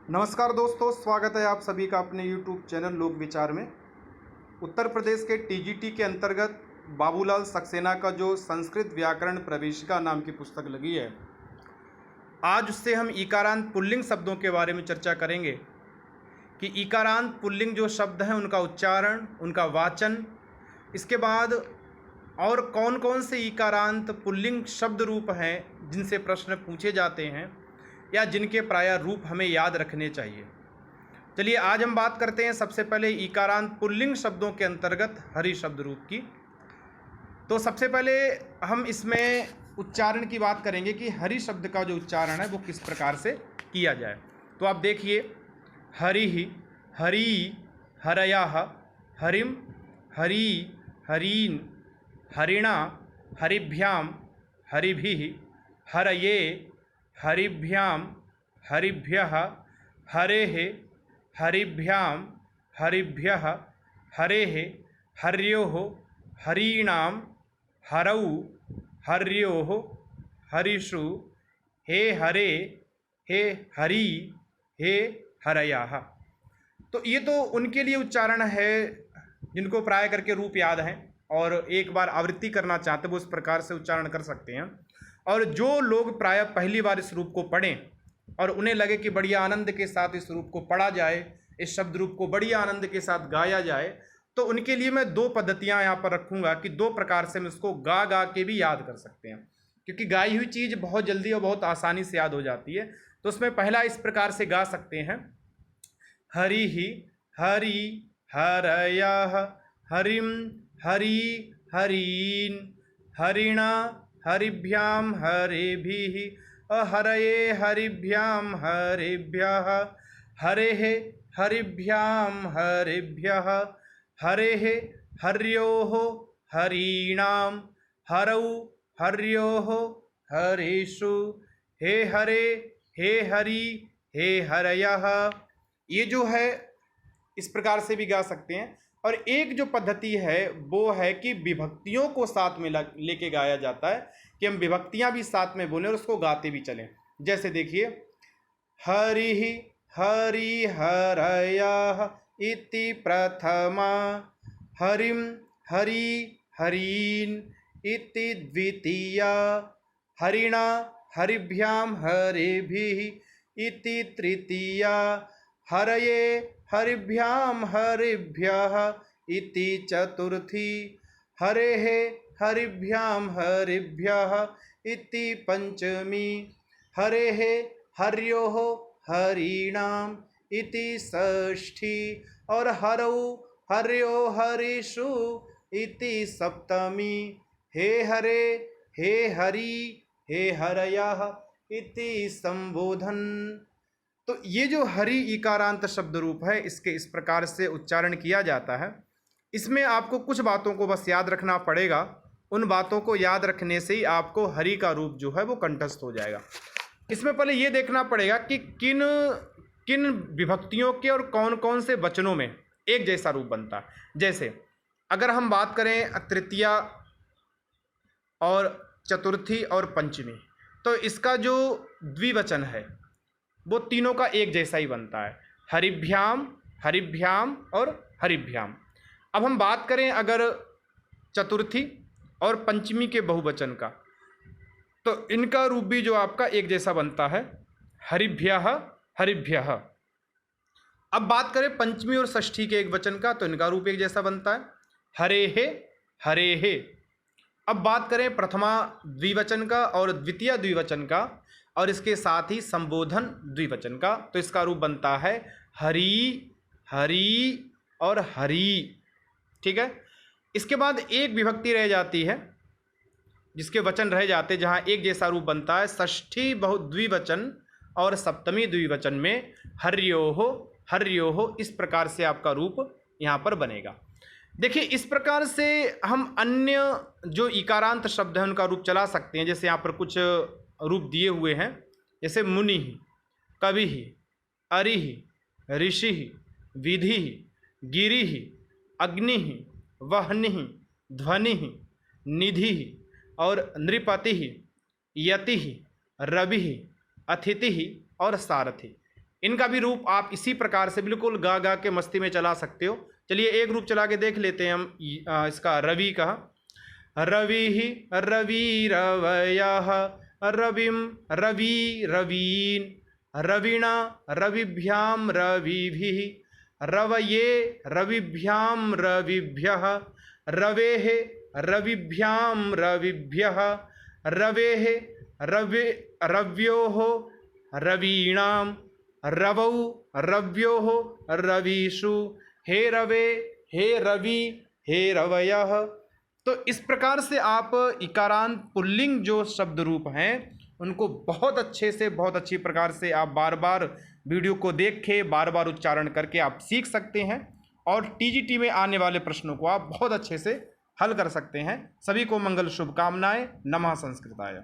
नमस्कार दोस्तों, स्वागत है आप सभी का अपने YouTube चैनल लोक विचार में। उत्तर प्रदेश के टीजीटी के अंतर्गत बाबूलाल सक्सेना का जो संस्कृत व्याकरण प्रवेशिका नाम की पुस्तक लगी है, आज उससे हम ईकारांत पुल्लिंग शब्दों के बारे में चर्चा करेंगे कि ईकारांत पुल्लिंग जो शब्द हैं उनका उच्चारण, उनका वाचन, इसके बाद और कौन कौन से ईकारांत पुल्लिंग शब्द रूप हैं जिनसे प्रश्न पूछे जाते हैं या जिनके प्रायः रूप हमें याद रखने चाहिए। चलिए आज हम बात करते हैं सबसे पहले ईकारांत पुल्लिंग शब्दों के अंतर्गत हरि शब्द रूप की। तो सबसे पहले हम इसमें उच्चारण की बात करेंगे कि हरि शब्द का जो उच्चारण है वो किस प्रकार से किया जाए। तो आप देखिए, हरि, हरि, हरयः, हरिम, हरि, हरीन, हरिणा, हरिभ्याम, हरिभिः, हरये, हरिभ्यां, हरिभ्यः, हरेः, हरिभ्यां, हरिभ्यः, हरेः, हर्योः, हरीणां, हरौ, हर्योः, हरिषु, हे हरे, हे हरि, हे हरयाः। तो ये तो उनके लिए उच्चारण है जिनको प्राय करके रूप याद हैं और एक बार आवृत्ति करना चाहते वो इस प्रकार से उच्चारण कर सकते हैं। और जो लोग प्रायः पहली बार इस रूप को पढ़ें और उन्हें लगे कि बढ़िया आनंद के साथ इस रूप को पढ़ा जाए, इस शब्द रूप को बढ़िया आनंद के साथ गाया जाए, तो उनके लिए मैं दो पद्धतियां यहाँ पर रखूँगा कि दो प्रकार से हम इसको गा गा के भी याद कर सकते हैं, क्योंकि गाई हुई चीज़ बहुत जल्दी और बहुत आसानी से याद हो जाती है। तो उसमें पहला इस प्रकार से गा सकते हैं, हरि ही हरि, हरयः, हरिम, हरि, हरीन, हरिणा, हरिभ्यां, हरिभिः, हरये, हरिभ्यां, हरिभ्यः, हरेः, हरिभ्यां, हरिभ्यः, हरेः, हर्योः, हरीणां, हरौ, हर्योः, हरिषु, हे हरे, हे हरि, हे हरयः। ये जो है इस प्रकार से भी गा सकते हैं। और एक जो पद्धति है वो है कि विभक्तियों को साथ में लेके गाया जाता है, कि हम विभक्तियां भी साथ में बोलें और उसको गाते भी चलें। जैसे देखिए, हरि हरि हरयः इति प्रथमा, हरिम हरि हरीन इति द्वितीया, हरिणा हरिभ्यां हरिभिः इति तृतीया, हरये हरिभ्यां हरिभ्यः इति चतुर्थी, हरेः हरिभ्यां हरिभ्यः इति पंचमी, हरेः हर्योः हरीणां इति षष्ठी और हरौ हर्यो हरिषु इति सप्तमी, हे हरे, हे हरि, हे हरयः इति संबोधन। तो ये जो हरि ईकारांत शब्द रूप है इसके इस प्रकार से उच्चारण किया जाता है। इसमें आपको कुछ बातों को बस याद रखना पड़ेगा। उन बातों को याद रखने से ही आपको हरि का रूप जो है वो कंठस्थ हो जाएगा। इसमें पहले ये देखना पड़ेगा कि किन किन विभक्तियों के और कौन कौन से वचनों में एक जैसा रूप बनता है। जैसे अगर हम बात करें तृतीया और चतुर्थी और पंचमी, तो इसका जो द्विवचन है वो तीनों का एक जैसा ही बनता है, हरिभ्याम, हरिभ्याम और हरिभ्याम। अब हम बात करें अगर चतुर्थी और पंचमी के बहुवचन का, तो इनका रूप भी जो आपका एक जैसा बनता है, हरिभ्यः, हरिभ्यः। अब बात करें पंचमी और षष्ठी के एक वचन का, तो इनका रूप एक जैसा बनता है, हरेः, हरेः। अब बात करें प्रथमा द्विवचन का और द्वितीय द्विवचन का और इसके साथ ही संबोधन द्विवचन का, तो इसका रूप बनता है हरि, हरि और हरि। ठीक है। इसके बाद एक विभक्ति रह जाती है जिसके वचन रह जाते जहाँ एक जैसा रूप बनता है, षष्ठी द्विवचन और सप्तमी द्विवचन में हर्योः, हर्योः, इस प्रकार से आपका रूप यहाँ पर बनेगा। देखिए, इस प्रकार से हम अन्य जो इकारांत शब्द हैं उनका रूप चला सकते हैं। जैसे यहाँ पर कुछ रूप दिए हुए हैं, जैसे मुनि, कवि, अरि, ऋषि, विधि, गिरि, अग्नि, वह्नि, ध्वनि, निधि और नृपति, यति, रवि, अतिथि और सारथि। इनका भी रूप आप इसी प्रकार से बिल्कुल गा गा के मस्ती में चला सकते हो। चलिए एक रूप चला के देख लेते हैं हम इसका रवि का। रवि रवि रवयः रविम रवि रवीन रविणा रविभ्याम रविभिः रवये रविभ्याम रविभ्यः रवेः रविभ्याम रविभ्यः रवेः रव्योः रवीणाम रवौ रव्योः रविषु हे रवे हे रवि हे रवयः। तो इस प्रकार से आप इकारांत पुल्लिंग जो शब्द रूप हैं उनको बहुत अच्छे से, बहुत अच्छी प्रकार से आप बार बार वीडियो को देख के बार बार उच्चारण करके आप सीख सकते हैं और टीजीटी में आने वाले प्रश्नों को आप बहुत अच्छे से हल कर सकते हैं। सभी को मंगल शुभकामनाएं। नमः संस्कृताय।